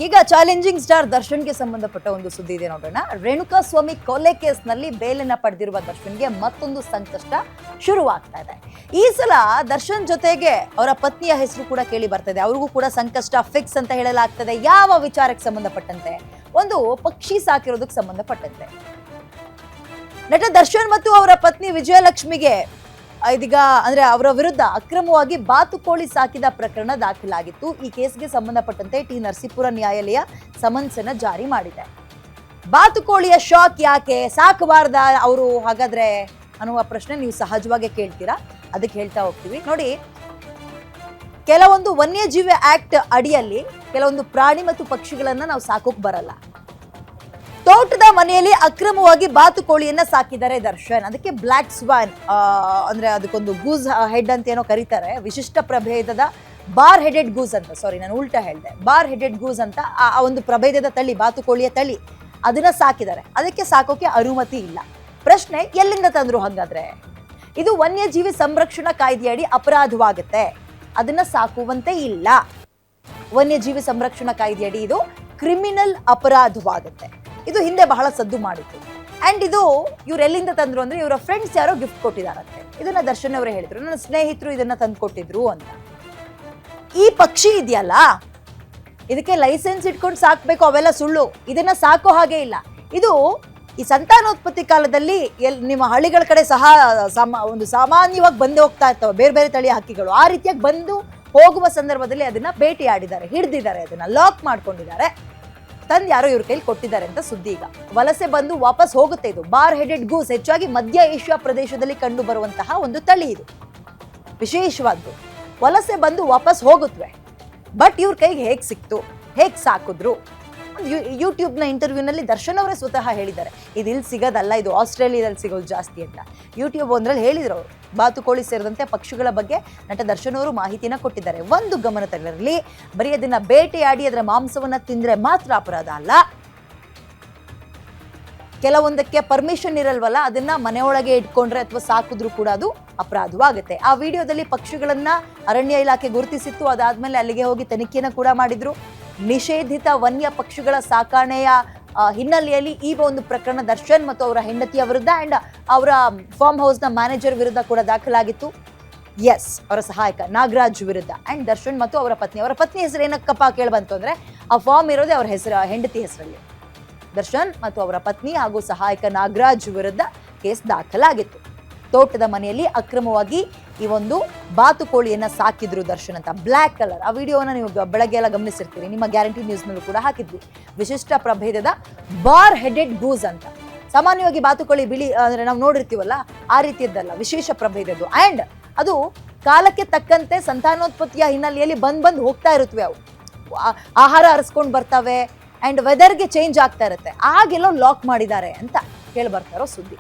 ಈಗ challenging star ದರ್ಶನ್ಗೆ ಸಂಬಂಧಪಟ್ಟ ಒಂದು ಸುದ್ದಿ ಇದೆ ನೋಡೋಣ. ರೇಣುಕಾ ಸ್ವಾಮಿ ಕೊಲೆ ಕೇಸ್ನಲ್ಲಿ ಬೇಲನ್ನ ಪಡೆದಿರುವ ದರ್ಶನ್ಗೆ ಮತ್ತೊಂದು ಸಂಕಷ್ಟ ಶುರುವಾಗ್ತಾ ಇದೆ. ಈ ಸಲ ದರ್ಶನ್ ಜೊತೆಗೆ ಅವರ ಪತ್ನಿಯ ಹೆಸರು ಕೂಡ ಕೇಳಿ ಬರ್ತಾ ಇದೆ. ಅವ್ರಿಗೂ ಕೂಡ ಸಂಕಷ್ಟ ಫಿಕ್ಸ್ ಅಂತ ಹೇಳಲಾಗ್ತದೆ. ಯಾವ ವಿಚಾರಕ್ಕೆ ಸಂಬಂಧಪಟ್ಟಂತೆ? ಒಂದು ಪಕ್ಷಿ ಸಾಕಿರೋದಕ್ಕೆ ಸಂಬಂಧಪಟ್ಟಂತೆ. ನಟ ದರ್ಶನ್ ಮತ್ತು ಅವರ ಪತ್ನಿ ವಿಜಯಲಕ್ಷ್ಮಿಗೆ ಇದೀಗ ಅಂದ್ರೆ ಅವರ ವಿರುದ್ಧ ಅಕ್ರಮವಾಗಿ ಬಾತುಕೋಳಿ ಸಾಕಿದ ಪ್ರಕರಣ ದಾಖಲಾಗಿತ್ತು. ಈ ಕೇಸ್ಗೆ ಸಂಬಂಧಪಟ್ಟಂತೆ ಟಿ ನರಸೀಪುರ ನ್ಯಾಯಾಲಯ ಸಮನ್ಸನ್ನ ಜಾರಿ ಮಾಡಿದೆ. ಬಾತುಕೋಳಿಯ ಶಾಕ್ ಯಾಕೆ ಸಾಕಬಾರ್ದ ಅವರು ಹಾಗಾದ್ರೆ ಅನ್ನುವ ಪ್ರಶ್ನೆ ನೀವು ಸಹಜವಾಗಿ ಕೇಳ್ತೀರಾ. ಅದಕ್ಕೆ ಹೇಳ್ತಾ ಹೋಗ್ತೀವಿ ನೋಡಿ. ಕೆಲವೊಂದು ವನ್ಯಜೀವಿ ಆಕ್ಟ್ ಅಡಿಯಲ್ಲಿ ಕೆಲವೊಂದು ಪ್ರಾಣಿ ಮತ್ತು ಪಕ್ಷಿಗಳನ್ನ ನಾವು ಸಾಕೋಕ್ ಬರಲ್ಲ. ತೋಟದ ಮನೆಯಲ್ಲಿ ಅಕ್ರಮವಾಗಿ ಬಾತುಕೋಳಿಯನ್ನ ಸಾಕಿದ್ದಾರೆ ದರ್ಶನ್. ಅದಕ್ಕೆ ಬ್ಲಾಕ್ ಸ್ವಾನ್ ಅಂದ್ರೆ ಅದಕ್ಕೊಂದು ಗೂಸ್ ಹೆಡ್ ಅಂತ ಏನೋ ಕರೀತಾರೆ. ವಿಶಿಷ್ಟ ಪ್ರಭೇದದ ಬಾರ್ ಹೆಡೆಡ್ ಗೂಸ್ ಅಂತ, ಸಾರಿ ನಾನು ಉಲ್ಟಾ ಹೇಳಿದೆ, ಬಾರ್ ಹೆಡೆಡ್ ಗೂಸ್ ಅಂತ ಆ ಒಂದು ಪ್ರಭೇದದ ತಳಿ, ಬಾತುಕೋಳಿಯ ತಳಿ, ಅದನ್ನ ಸಾಕಿದ್ದಾರೆ. ಅದಕ್ಕೆ ಸಾಕೋಕೆ ಅನುಮತಿ ಇಲ್ಲ. ಪ್ರಶ್ನೆ, ಎಲ್ಲಿಂದ ತಂದ್ರು ಹಾಗಾದ್ರೆ? ಇದು ವನ್ಯಜೀವಿ ಸಂರಕ್ಷಣಾ ಕಾಯ್ದೆಯಡಿ ಅಪರಾಧವಾಗುತ್ತೆ. ಅದನ್ನ ಸಾಕುವಂತೆ ಇಲ್ಲ. ವನ್ಯಜೀವಿ ಸಂರಕ್ಷಣಾ ಕಾಯ್ದೆಯಡಿ ಇದು ಕ್ರಿಮಿನಲ್ ಅಪರಾಧವಾಗುತ್ತೆ. ಇದು ಹಿಂದೆ ಬಹಳ ಸದ್ದು ಮಾಡಿತ್ತು. ಅಂಡ್ ಇದು ಇವ್ರು ಎಲ್ಲಿಂದ ತಂದ್ರು ಅಂದ್ರೆ ಇವರ ಫ್ರೆಂಡ್ಸ್ ಯಾರೋ ಗಿಫ್ಟ್ ಕೊಟ್ಟಿದಾರಂತೆ. ಇದನ್ನ ದರ್ಶನ್ ಅವರೇ ಹೇಳಿದ್ರು, ನನ್ನ ಸ್ನೇಹಿತರು ಇದನ್ನ ತಂದು ಕೊಟ್ಟಿದ್ರು ಅಂತ. ಈ ಪಕ್ಷಿ ಇದೆಯಲ್ಲ, ಇದಕ್ಕೆ ಲೈಸೆನ್ಸ್ ಇಟ್ಕೊಂಡು ಸಾಕ್ಬೇಕು, ಅವೆಲ್ಲ ಸುಳ್ಳು. ಇದನ್ನ ಸಾಕೋ ಹಾಗೆ ಇಲ್ಲ. ಇದು ಈ ಸಂತಾನೋತ್ಪತ್ತಿ ಕಾಲದಲ್ಲಿ ನಿಮ್ಮ ಹಳ್ಳಿಗಳ ಕಡೆ ಸಹ ಒಂದು ಸಾಮಾನ್ಯವಾಗಿ ಬಂದು ಹೋಗ್ತಾ ಇರ್ತವೆ ಬೇರೆ ಬೇರೆ ತಳಿಯ ಹಕ್ಕಿಗಳು. ಆ ರೀತಿಯಾಗಿ ಬಂದು ಹೋಗುವ ಸಂದರ್ಭದಲ್ಲಿ ಅದನ್ನ ಬೇಟೆಯಾಡಿದ್ದಾರೆ, ಹಿಡಿದಿದ್ದಾರೆ, ಅದನ್ನ ಲಾಕ್ ಮಾಡ್ಕೊಂಡಿದ್ದಾರೆ, ತಂದು ಯಾರೋ ಇವ್ರ ಕೈಲಿ ಕೊಟ್ಟಿದ್ದಾರೆ ಅಂತ ಸುದ್ದಿ. ಈಗ ವಲಸೆ ಬಂದು ವಾಪಸ್ ಹೋಗುತ್ತೆ. ಇದು ಬಾರ್ ಹೆಡೆಡ್ ಗೂಸ್ ಹೆಚ್ಚಾಗಿ ಮಧ್ಯ ಏಷ್ಯಾ ಪ್ರದೇಶದಲ್ಲಿ ಕಂಡು ಬರುವಂತಹ ಒಂದು ತಳಿ. ಇದು ವಿಶೇಷವಾದ್ದು. ವಲಸೆ ಬಂದು ವಾಪಸ್ ಹೋಗುತ್ತವೆ. ಬಟ್ ಇವ್ರ ಕೈಗೆ ಹೇಗೆ ಸಿಕ್ತು, ಹೇಗೆ ಸಾಕಿದ್ರು? ಯೂಟ್ಯೂಬ್ನ ಇಂಟರ್ವ್ಯೂನಲ್ಲಿ ದರ್ಶನ್ ಅವರೇ ಸ್ವತಃ ಹೇಳಿದ್ದಾರೆ, ಇದು ಇಲ್ಲಿ ಸಿಗೋದಲ್ಲ, ಇದು ಆಸ್ಟ್ರೇಲಿಯಾದಲ್ಲಿ ಸಿಗೋದು ಜಾಸ್ತಿ ಅಂತ. ಯೂಟ್ಯೂಬ್ ಒಂದ್ರಲ್ಲಿ ಹೇಳಿದ್ರು ಅವರು. ಬಾತುಕೋಳಿ ಸೇರಿದಂತೆ ಪಕ್ಷಿಗಳ ಬಗ್ಗೆ ನಟ ದರ್ಶನ್ ಅವರು ಮಾಹಿತಿನ ಕೊಟ್ಟಿದ್ದಾರೆ. ಒಂದು ಗಮನದಲ್ಲಿರಲಿ, ಬರೀ ಅದನ್ನ ಬೇಟೆಯಾಡಿ ಅದರ ಮಾಂಸವನ್ನ ತಿಂದ್ರೆ ಮಾತ್ರ ಅಪರಾಧ ಅಲ್ಲ. ಕೆಲವೊಂದಕ್ಕೆ ಪರ್ಮಿಷನ್ ಇರಲ್ವಲ್ಲ, ಅದನ್ನ ಮನೆಯೊಳಗೆ ಇಟ್ಕೊಂಡ್ರೆ ಅಥವಾ ಸಾಕಿದ್ರು ಕೂಡ ಅದು ಅಪರಾಧವಾಗುತ್ತೆ. ಆ ವಿಡಿಯೋದಲ್ಲಿ ಪಕ್ಷಿಗಳನ್ನ ಅರಣ್ಯ ಇಲಾಖೆ ಗುರುತಿಸಿತ್ತು. ಅದಾದ್ಮೇಲೆ ಅಲ್ಲಿಗೆ ಹೋಗಿ ತನಿಖೆನ ಕೂಡ ಮಾಡಿದ್ರು. ನಿಷೇಧಿತ ವನ್ಯ ಪಕ್ಷಿಗಳ ಸಾಕಾಣೆಯ ಹಿನ್ನೆಲೆಯಲ್ಲಿ ಈಗ ಒಂದು ಪ್ರಕರಣ ದರ್ಶನ್ ಮತ್ತು ಅವರ ಹೆಂಡತಿಯ ವಿರುದ್ಧ ಅಂಡ್ ಅವರ ಫಾರ್ಮ್ ಹೌಸ್ ನ ಮ್ಯಾನೇಜರ್ ವಿರುದ್ಧ ಕೂಡ ದಾಖಲಾಗಿತ್ತು. ಎಸ್, ಅವರ ಸಹಾಯಕ ನಾಗರಾಜ್ ವಿರುದ್ಧ. ಅಂಡ್ ದರ್ಶನ್ ಮತ್ತು ಅವರ ಪತ್ನಿ ಹೆಸರು ಏನಕ್ಕಪ್ಪ ಕೇಳ್ಬಂತು ಅಂದ್ರೆ, ಆ ಫಾರ್ಮ್ ಇರೋದೇ ಅವರ ಹೆಸರು, ಹೆಂಡತಿ ಹೆಸರಲ್ಲಿ. ದರ್ಶನ್ ಮತ್ತು ಅವರ ಪತ್ನಿ ಹಾಗೂ ಸಹಾಯಕ ನಾಗರಾಜ್ ವಿರುದ್ಧ ಕೇಸ್ ದಾಖಲಾಗಿತ್ತು. ತೋಟದ ಮನೆಯಲ್ಲಿ ಅಕ್ರಮವಾಗಿ ಈ ಒಂದು ಬಾತುಕೋಳಿಯನ್ನ ಸಾಕಿದ್ರು ದರ್ಶನ್ ಅಂತ. Black colour. ಆ ವಿಡಿಯೋನ ನೀವು ಬೆಳಗ್ಗೆ ಎಲ್ಲ ಗಮನಿಸಿರ್ತೀರಿ, ನಿಮ್ಮ ಗ್ಯಾರಂಟಿ ನ್ಯೂಸ್ ನಲ್ಲೂ ಕೂಡ ಹಾಕಿದ್ವಿ. ವಿಶಿಷ್ಟ ಪ್ರಭೇದದ ಬಾರ್ ಹೆಡೆಡ್ ಗೂಸ್ ಅಂತ. ಸಾಮಾನ್ಯವಾಗಿ ಬಾತುಕೋಳಿ ಬಿಳಿ ಅಂದ್ರೆ ನಾವು ನೋಡಿರ್ತೀವಲ್ಲ, ಆ ರೀತಿಯದ್ದಲ್ಲ, ವಿಶೇಷ ಪ್ರಭೇದದ್ದು. ಅಂಡ್ ಅದು ಕಾಲಕ್ಕೆ ತಕ್ಕಂತೆ ಸಂತಾನೋತ್ಪತ್ತಿಯ ಹಿನ್ನೆಲೆಯಲ್ಲಿ ಬಂದು ಹೋಗ್ತಾ ಇರುತ್ತವೆ. ಅವು ಆಹಾರ ಅರಸ್ಕೊಂಡು ಬರ್ತವೆ ಅಂಡ್ ವೆದರ್ಗೆ ಚೇಂಜ್ ಆಗ್ತಾ ಇರುತ್ತೆ. ಆಗೆಲ್ಲೋ ಲಾಕ್ ಮಾಡಿದ್ದಾರೆ ಅಂತ ಕೇಳಿ ಬರ್ತಾರೋ ಸುದ್ದಿ.